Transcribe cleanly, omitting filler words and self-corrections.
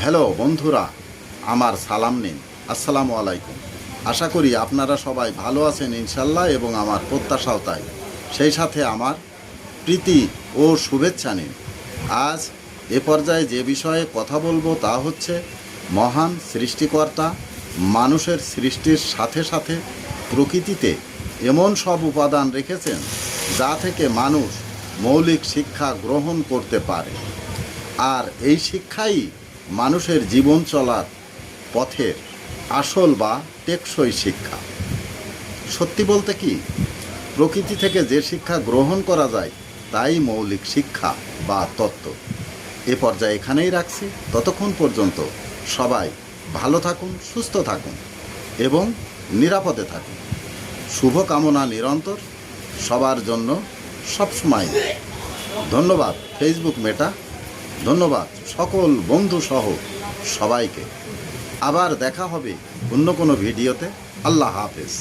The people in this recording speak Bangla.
হ্যালো বন্ধুরা, আমার সালাম নিন। আসসালামু আলাইকুম। আশা করি আপনারা সবাই ভালো আছেন ইনশাল্লাহ, এবং আমার প্রত্যাশাও তাই। সেই সাথে আমার প্রীতি ও শুভেচ্ছা নিন। আজ এ পর্যায়ে যে বিষয়ে কথা বলবো তা হচ্ছে মহান সৃষ্টিকর্তা মানুষের সৃষ্টির সাথে সাথে প্রকৃতিতে এমন সব উপাদান রেখেছেন যা থেকে মানুষ মৌলিক শিক্ষা গ্রহণ করতে পারে। আর এই শিক্ষাই মানুষের জীবন চলার পথের আসল বা টেকসই শিক্ষা। সত্যি বলতে কি, প্রকৃতি থেকে যে শিক্ষা গ্রহণ করা যায় তাই মৌলিক শিক্ষা বা তত্ত্ব। এ পর্যায়ে এখানেই রাখছি। ততক্ষণ পর্যন্ত সবাই ভালো থাকুন, সুস্থ থাকুন এবং নিরাপদে থাকুন। শুভকামনা নিরন্তর সবার জন্য সবসময়। ধন্যবাদ ফেসবুক মেটা, ধন্যবাদ সকল বন্ধু সহ সবাইকে। আবার দেখা হবে অন্য কোনো ভিডিওতে। আল্লাহ হাফেজ।